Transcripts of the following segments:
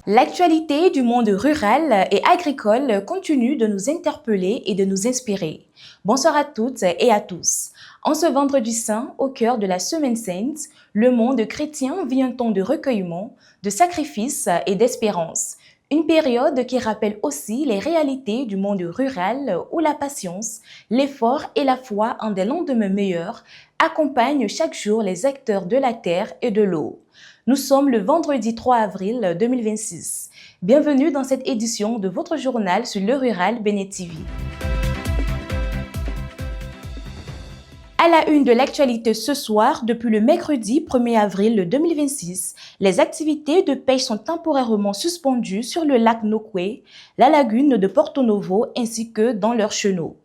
L'actualité du monde rural et agricole continue de nous interpeller et de nous inspirer. Bonsoir à toutes et à tous. En ce vendredi saint, au cœur de la Semaine Sainte, le monde chrétien vit un temps de recueillement, de sacrifice et d'espérance. Une période qui rappelle aussi les réalités du monde rural où la patience, l'effort et la foi en des lendemains meilleurs accompagnent chaque jour les acteurs de la terre et de l'eau. Nous sommes le vendredi 3 avril 2026. Bienvenue dans cette édition de votre journal sur le rural Béné TV. À la une de l'actualité ce soir, depuis le mercredi 1er avril 2026, les activités de pêche sont temporairement suspendues sur le lac Nokwe, la lagune de Porto Novo ainsi que dans leurs chenaux.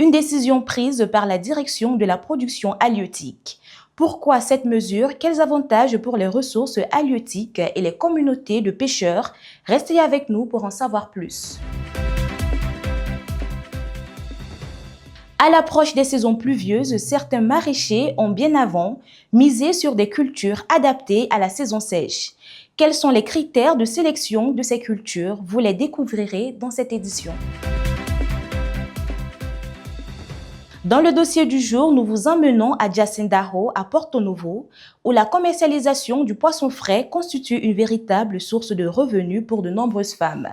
Une décision prise par la direction de la production halieutique. Pourquoi cette mesure? Quels avantages pour les ressources halieutiques et les communautés de pêcheurs? Restez avec nous pour en savoir plus. À l'approche des saisons pluvieuses, certains maraîchers ont bien avant misé sur des cultures adaptées à la saison sèche. Quels sont les critères de sélection de ces cultures? Vous les découvrirez dans cette édition. Dans le dossier du jour, nous vous emmenons à Jacindaho, à Porto Novo, où la commercialisation du poisson frais constitue une véritable source de revenus pour de nombreuses femmes.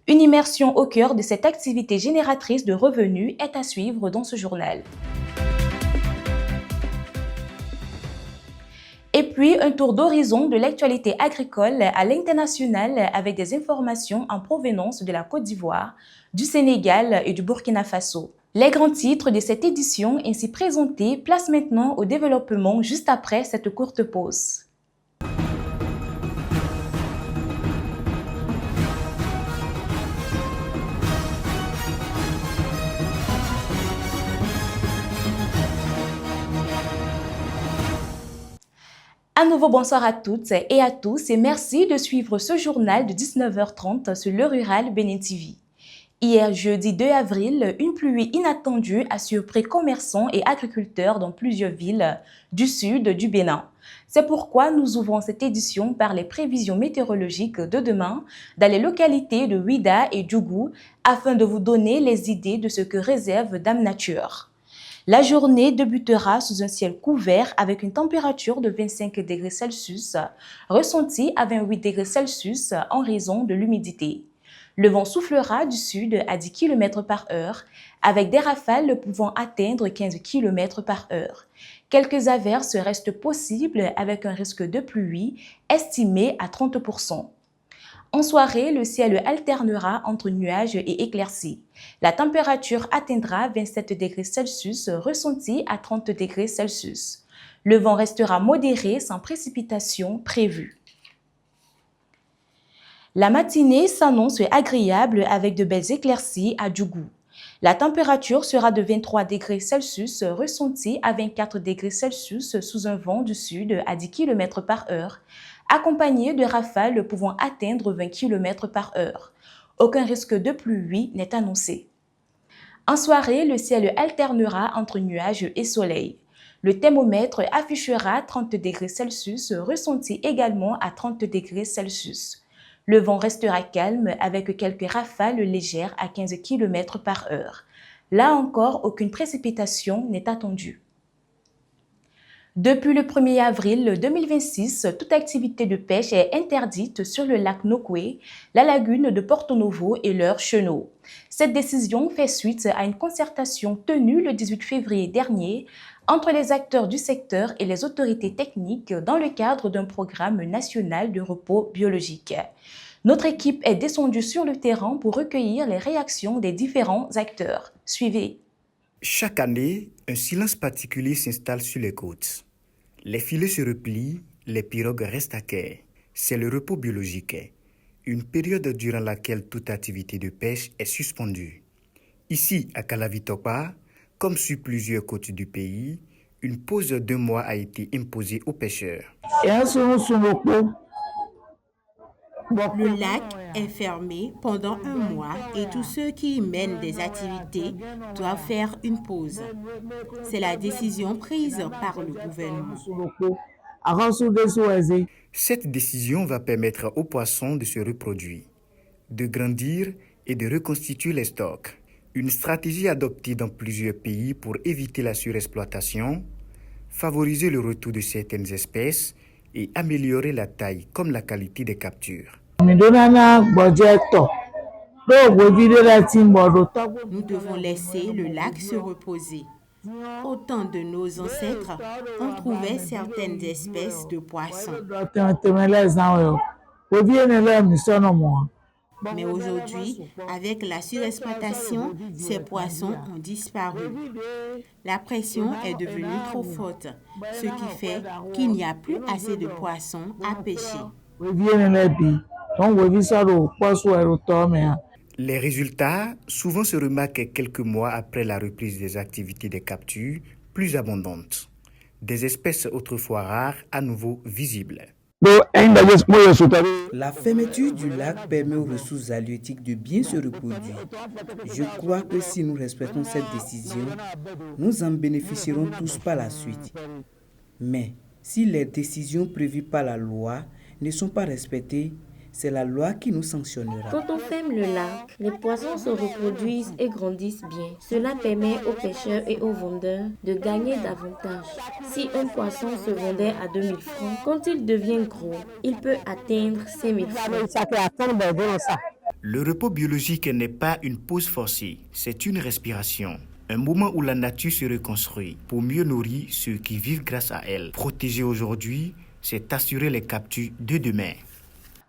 Une immersion au cœur de cette activité génératrice de revenus est à suivre dans ce journal. Et puis, un tour d'horizon de l'actualité agricole à l'international avec des informations en provenance de la Côte d'Ivoire, du Sénégal et du Burkina Faso. Les grands titres de cette édition ainsi présentés placent maintenant au développement juste après cette courte pause. À nouveau, bonsoir à toutes et à tous et merci de suivre ce journal de 19h30 sur le Rural Béné TV. Hier, jeudi 2 avril, une pluie inattendue a surpris commerçants et agriculteurs dans plusieurs villes du sud du Bénin. C'est pourquoi nous ouvrons cette édition par les prévisions météorologiques de demain dans les localités de Ouida et Djougou afin de vous donner les idées de ce que réserve Dame Nature. La journée débutera sous un ciel couvert avec une température de 25 degrés Celsius, ressentie à 28 degrés Celsius en raison de l'humidité. Le vent soufflera du sud à 10 km par heure, avec des rafales pouvant atteindre 15 km par heure. Quelques averses restent possibles avec un risque de pluie estimé à 30%. En soirée, le ciel alternera entre nuages et éclaircies. La température atteindra 27 degrés Celsius, ressentie à 30 degrés Celsius. Le vent restera modéré sans précipitation prévue. La matinée s'annonce agréable avec de belles éclaircies à Djougou. La température sera de 23 degrés Celsius, ressentie à 24 degrés Celsius sous un vent du sud à 10 km par heure, accompagné de rafales pouvant atteindre 20 km par heure. Aucun risque de pluie n'est annoncé. En soirée, le ciel alternera entre nuages et soleil. Le thermomètre affichera 30 degrés Celsius, ressenti également à 30 degrés Celsius. Le vent restera calme avec quelques rafales légères à 15 km par heure. Là encore, aucune précipitation n'est attendue. Depuis le 1er avril 2026, toute activité de pêche est interdite sur le lac Nokwe, la lagune de Porto Novo et leurs chenaux. Cette décision fait suite à une concertation tenue le 18 février dernier entre les acteurs du secteur et les autorités techniques dans le cadre d'un programme national de repos biologique. Notre équipe est descendue sur le terrain pour recueillir les réactions des différents acteurs. Suivez. Chaque année, un silence particulier s'installe sur les côtes. Les filets se replient, les pirogues restent à quai. C'est le repos biologique, une période durant laquelle toute activité de pêche est suspendue. Ici, à Calavitopa, comme sur plusieurs côtes du pays, une pause d'1 mois a été imposée aux pêcheurs. Le lac est fermé pendant 1 mois et tous ceux qui y mènent des activités doivent faire une pause. C'est la décision prise par le gouvernement. Cette décision va permettre aux poissons de se reproduire, de grandir et de reconstituer les stocks. Une stratégie adoptée dans plusieurs pays pour éviter la surexploitation, favoriser le retour de certaines espèces et améliorer la taille comme la qualité des captures. Nous devons laisser le lac se reposer. Au temps de nos ancêtres, on trouvait certaines espèces de poissons. Mais aujourd'hui, avec la surexploitation, ces poissons ont disparu. La pression est devenue trop forte, ce qui fait qu'il n'y a plus assez de poissons à pêcher. Les résultats souvent se remarquent quelques mois après la reprise des activités de capture plus abondantes. Des espèces autrefois rares à nouveau visibles. La fermeture du lac permet aux ressources halieutiques de bien se reproduire. Je crois que si nous respectons cette décision, nous en bénéficierons tous par la suite. Mais si les décisions prévues par la loi ne sont pas respectées, c'est la loi qui nous sanctionnera. Quand on ferme le lac, les poissons se reproduisent et grandissent bien. Cela permet aux pêcheurs et aux vendeurs de gagner davantage. Si un poisson se vendait à 2 000 francs, quand il devient gros, il peut atteindre 5 000 francs. Le repos biologique n'est pas une pause forcée, c'est une respiration. Un moment où la nature se reconstruit pour mieux nourrir ceux qui vivent grâce à elle. Protéger aujourd'hui, c'est assurer les captures de demain.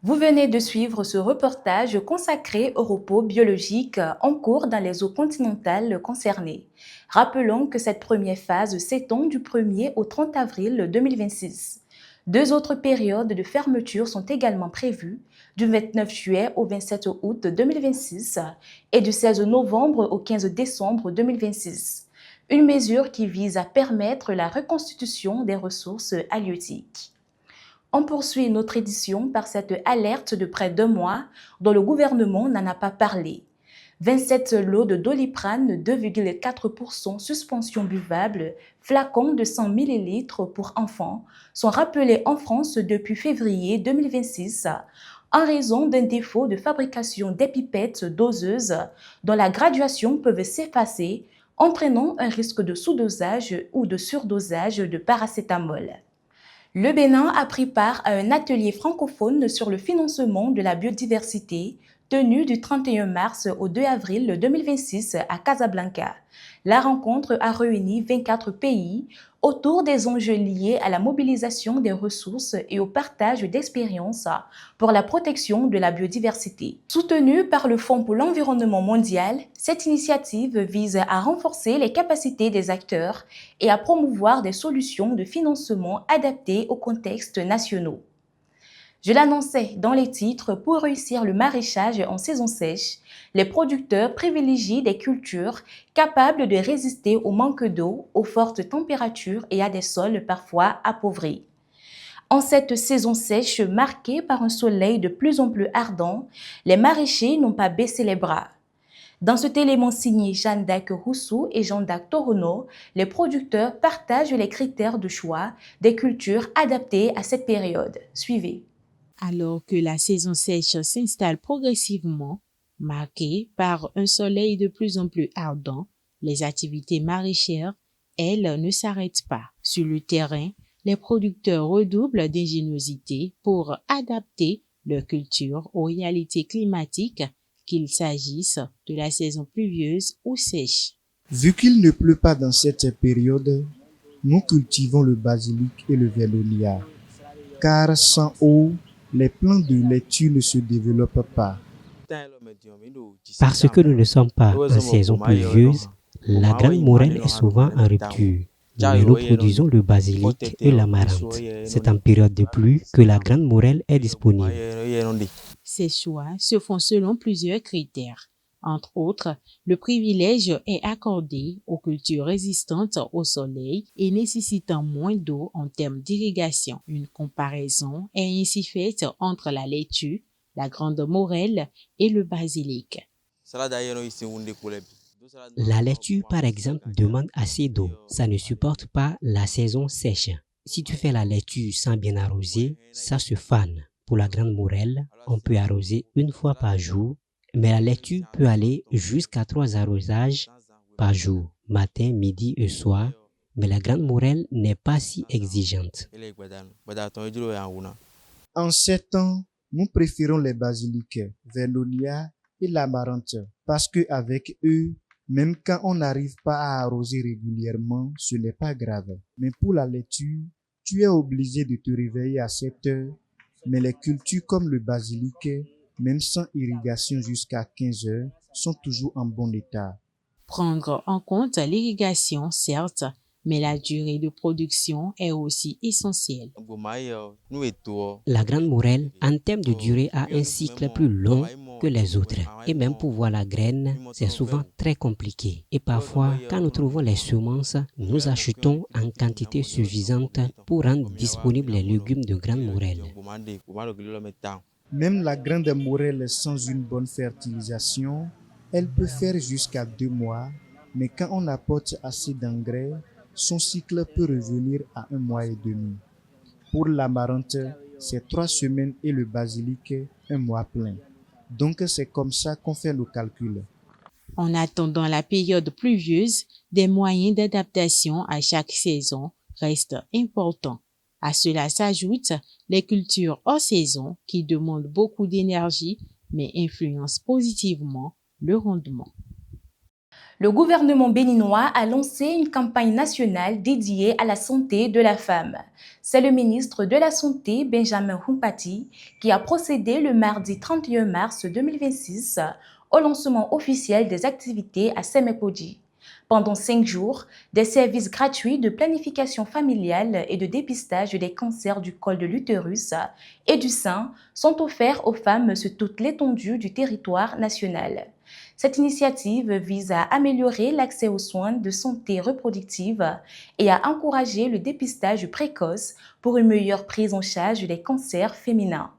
Vous venez de suivre ce reportage consacré au repos biologique en cours dans les eaux continentales concernées. Rappelons que cette première phase s'étend du 1er au 30 avril 2026. 2 autres périodes de fermeture sont également prévues, du 29 juillet au 27 août 2026 et du 16 novembre au 15 décembre 2026. Une mesure qui vise à permettre la reconstitution des ressources halieutiques. On poursuit notre édition par cette alerte de près d'1 mois dont le gouvernement n'en a pas parlé. 27 lots de Doliprane 2,4% suspension buvable, flacons de 100 ml pour enfants, sont rappelés en France depuis février 2026 en raison d'un défaut de fabrication des pipettes doseuses dont la graduation peut s'effacer, entraînant un risque de sous-dosage ou de surdosage de paracétamol. Le Bénin a pris part à un atelier francophone sur le financement de la biodiversité tenu du 31 mars au 2 avril 2026 à Casablanca. La rencontre a réuni 24 pays autour des enjeux liés à la mobilisation des ressources et au partage d'expériences pour la protection de la biodiversité. Soutenue par le Fonds pour l'environnement mondial, cette initiative vise à renforcer les capacités des acteurs et à promouvoir des solutions de financement adaptées aux contextes nationaux. Je l'annonçais dans les titres, pour réussir le maraîchage en saison sèche, les producteurs privilégient des cultures capables de résister au manque d'eau, aux fortes températures et à des sols parfois appauvris. En cette saison sèche marquée par un soleil de plus en plus ardent, les maraîchers n'ont pas baissé les bras. Dans cet élément signé Jeanne-Dac Rousseau et Jean-Dac Torono, les producteurs partagent les critères de choix des cultures adaptées à cette période. Suivez. Alors que la saison sèche s'installe progressivement, marquée par un soleil de plus en plus ardent, les activités maraîchères, elles, ne s'arrêtent pas. Sur le terrain, les producteurs redoublent d'ingéniosité pour adapter leur culture aux réalités climatiques, qu'il s'agisse de la saison pluvieuse ou sèche. Vu qu'il ne pleut pas dans cette période, nous cultivons le basilic et le vernonia, car sans eau, les plants de laitue ne se développent pas. Parce que nous ne sommes pas en saison pluvieuse, la graine morelle est souvent en rupture. Mais nous produisons le basilic et l'amarante. C'est en période de pluie que la graine morelle est disponible. Ces choix se font selon plusieurs critères. Entre autres, le privilège est accordé aux cultures résistantes au soleil et nécessitant moins d'eau en termes d'irrigation. Une comparaison est ainsi faite entre la laitue, la grande morelle et le basilic. La laitue, par exemple, demande assez d'eau. Ça ne supporte pas la saison sèche. Si tu fais la laitue sans bien arroser, ça se fane. Pour la grande morelle, on peut arroser une fois par jour, mais la laitue peut aller jusqu'à 3 arrosages par jour, matin, midi et soir, mais la grande morelle n'est pas si exigeante. En ces temps, nous préférons les basiliques, Vernonia et l'amarante, parce qu'avec eux, même quand on n'arrive pas à arroser régulièrement, ce n'est pas grave. Mais pour la laitue, tu es obligé de te réveiller à 7 heures, mais les cultures comme le basilic, même sans irrigation jusqu'à 15 heures, sont toujours en bon état. Prendre en compte l'irrigation, certes, mais la durée de production est aussi essentielle. La grande morelle, en termes de durée, a un cycle plus long que les autres. Et même pour voir la graine, c'est souvent très compliqué. Et parfois, quand nous trouvons les semences, nous achetons en quantité suffisante pour rendre disponibles les légumes de grande morelle. Même la grande morelle sans une bonne fertilisation, elle peut faire jusqu'à 2 mois, mais quand on apporte assez d'engrais, son cycle peut revenir à 1 mois et demi. Pour l'amarante, c'est 3 semaines et le basilic, 1 mois plein. Donc c'est comme ça qu'on fait le calcul. En attendant la période pluvieuse, des moyens d'adaptation à chaque saison restent importants. À cela s'ajoutent les cultures hors saison qui demandent beaucoup d'énergie mais influencent positivement le rendement. Le gouvernement béninois a lancé une campagne nationale dédiée à la santé de la femme. C'est le ministre de la Santé, Benjamin Humpati, qui a procédé le mardi 31 mars 2026 au lancement officiel des activités à Semekodi. Pendant 5 jours, des services gratuits de planification familiale et de dépistage des cancers du col de l'utérus et du sein sont offerts aux femmes sur toute l'étendue du territoire national. Cette initiative vise à améliorer l'accès aux soins de santé reproductive et à encourager le dépistage précoce pour une meilleure prise en charge des cancers féminins.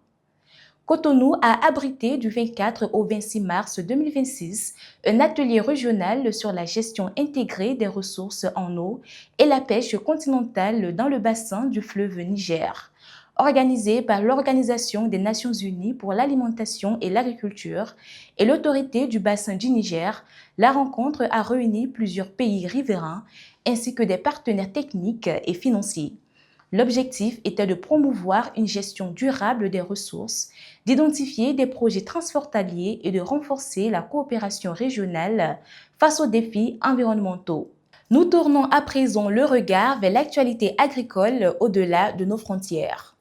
Cotonou a abrité du 24 au 26 mars 2026 un atelier régional sur la gestion intégrée des ressources en eau et la pêche continentale dans le bassin du fleuve Niger. Organisé par l'Organisation des Nations Unies pour l'alimentation et l'agriculture et l'autorité du bassin du Niger, la rencontre a réuni plusieurs pays riverains ainsi que des partenaires techniques et financiers. L'objectif était de promouvoir une gestion durable des ressources, d'identifier des projets transfrontaliers et de renforcer la coopération régionale face aux défis environnementaux. Nous tournons à présent le regard vers l'actualité agricole au-delà de nos frontières.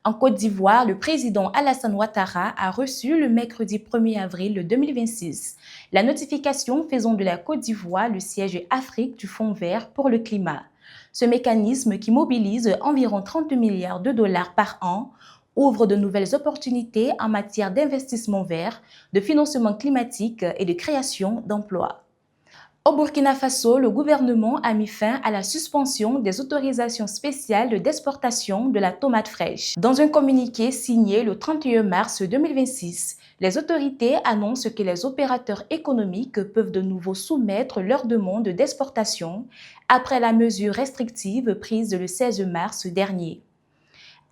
En Côte d'Ivoire, le président Alassane Ouattara a reçu le mercredi 1er avril 2026 la notification faisant de la Côte d'Ivoire le siège Afrique du Fonds vert pour le climat. Ce mécanisme, qui mobilise environ 30 milliards de dollars par an, ouvre de nouvelles opportunités en matière d'investissement vert, de financement climatique et de création d'emplois. Au Burkina Faso, le gouvernement a mis fin à la suspension des autorisations spéciales d'exportation de la tomate fraîche. Dans un communiqué signé le 31 mars 2026, les autorités annoncent que les opérateurs économiques peuvent de nouveau soumettre leurs demandes d'exportation après la mesure restrictive prise le 16 mars dernier.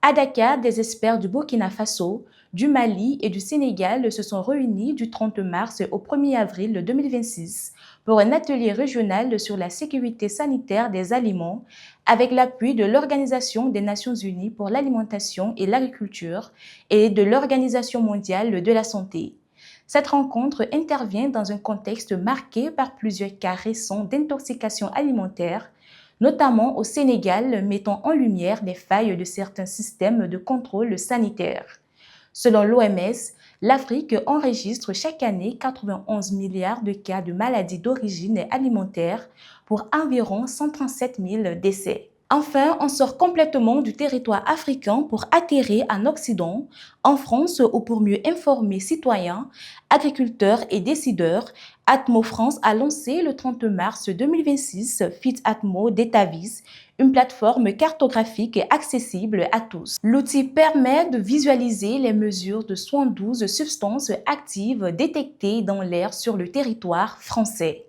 À Dakar, des experts du Burkina Faso, du Mali et du Sénégal se sont réunis du 30 mars au 1er avril 2026 pour un atelier régional sur la sécurité sanitaire des aliments avec l'appui de l'Organisation des Nations Unies pour l'alimentation et l'agriculture et de l'Organisation mondiale de la santé. Cette rencontre intervient dans un contexte marqué par plusieurs cas récents d'intoxication alimentaire, notamment au Sénégal, mettant en lumière les failles de certains systèmes de contrôle sanitaire. Selon l'OMS, l'Afrique enregistre chaque année 91 milliards de cas de maladies d'origine alimentaire pour environ 137 000 décès. Enfin, on sort complètement du territoire africain pour atterrir en Occident, en France, où pour mieux informer citoyens, agriculteurs et décideurs, Atmo France a lancé le 30 mars 2026 FitAtmo Datavis, une plateforme cartographique accessible à tous. L'outil permet de visualiser les mesures de 112 substances actives détectées dans l'air sur le territoire français.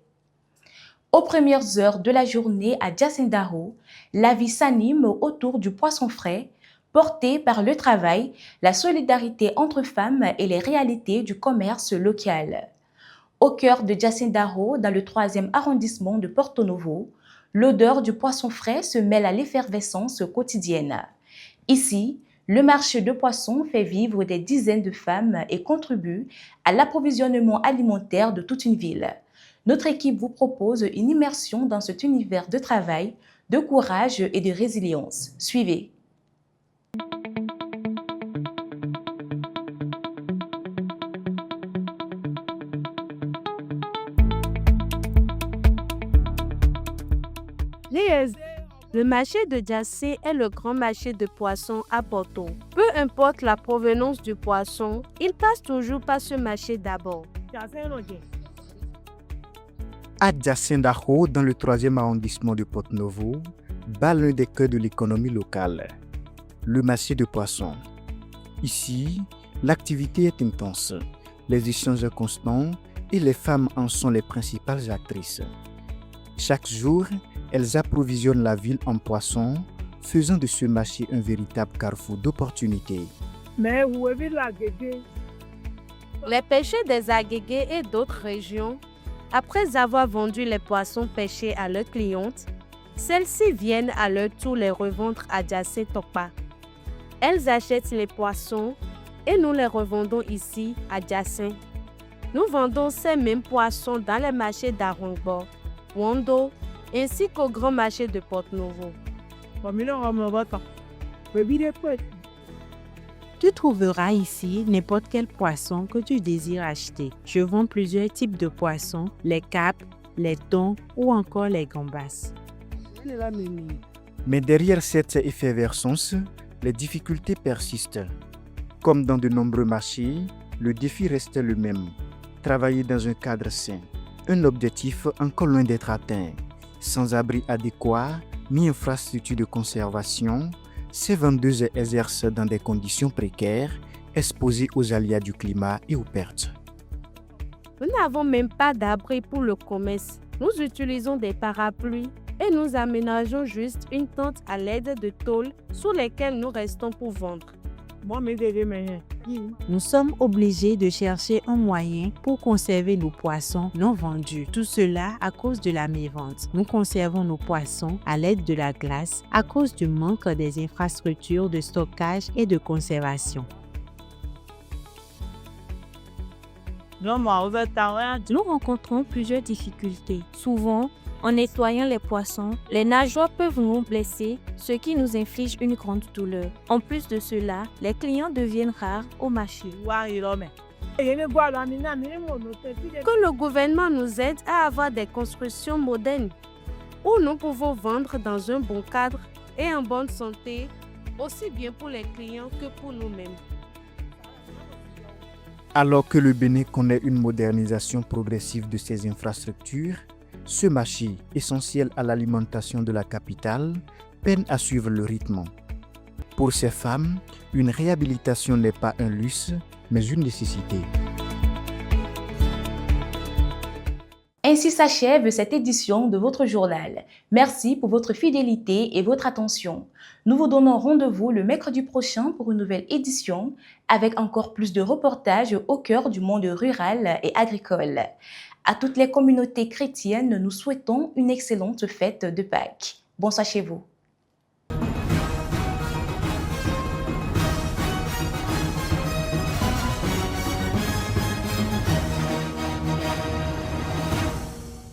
Aux premières heures de la journée à Diassendao, la vie s'anime autour du poisson frais, porté par le travail, la solidarité entre femmes et les réalités du commerce local. Au cœur de Diassendao, dans le 3e arrondissement de Porto Novo, l'odeur du poisson frais se mêle à l'effervescence quotidienne. Ici, le marché de poissons fait vivre des dizaines de femmes et contribue à l'approvisionnement alimentaire de toute une ville. Notre équipe vous propose une immersion dans cet univers de travail, de courage et de résilience. Suivez. Le marché de Diassé est le grand marché de poissons à Porto. Peu importe la provenance du poisson, il passe toujours par ce marché d'abord. À Diassendao, dans le 3e arrondissement de Porto Novo, bat l'un des cœurs de l'économie locale, le marché de poissons. Ici, l'activité est intense, les échanges constants et les femmes en sont les principales actrices. Chaque jour, elles approvisionnent la ville en poissons, faisant de ce marché un véritable carrefour d'opportunités. Les pêcheurs des Agégués et d'autres régions, après avoir vendu les poissons pêchés à leurs clientes, celles-ci viennent à leur tour les revendre à Diassé Tokpa. Elles achètent les poissons et nous les revendons ici à Diassé. Nous vendons ces mêmes poissons dans les marchés d'Arongbo, Wondo, ainsi qu'au grand marché de Porto Novo. Tu trouveras ici n'importe quel poisson que tu désires acheter. Je vends plusieurs types de poissons, les capes, les thons ou encore les gambas. Mais derrière cette effervescence, les difficultés persistent. Comme dans de nombreux marchés, le défi reste le même. Travailler dans un cadre sain, un objectif encore loin d'être atteint. Sans abri adéquat ni infrastructure de conservation, ces vendeuses exercent dans des conditions précaires, exposées aux aléas du climat et aux pertes. Nous n'avons même pas d'abri pour le commerce. Nous utilisons des parapluies et nous aménageons juste une tente à l'aide de tôles sous lesquelles nous restons pour vendre. Nous sommes obligés de chercher un moyen pour conserver nos poissons non vendus. Tout cela à cause de la mévente. Nous conservons nos poissons à l'aide de la glace à cause du manque des infrastructures de stockage et de conservation. Nous rencontrons plusieurs difficultés. Souvent, en nettoyant les poissons, les nageoires peuvent nous blesser, ce qui nous inflige une grande douleur. En plus de cela, les clients deviennent rares au marché. Que le gouvernement nous aide à avoir des constructions modernes où nous pouvons vendre dans un bon cadre et en bonne santé, aussi bien pour les clients que pour nous-mêmes. Alors que le Bénin connaît une modernisation progressive de ses infrastructures, ce marché, essentiel à l'alimentation de la capitale, peine à suivre le rythme. Pour ces femmes, une réhabilitation n'est pas un luxe, mais une nécessité. Ainsi s'achève cette édition de votre journal. Merci pour votre fidélité et votre attention. Nous vous donnons rendez-vous le mercredi prochain pour une nouvelle édition avec encore plus de reportages au cœur du monde rural et agricole. À toutes les communautés chrétiennes, nous souhaitons une excellente fête de Pâques. Bonsoir chez vous.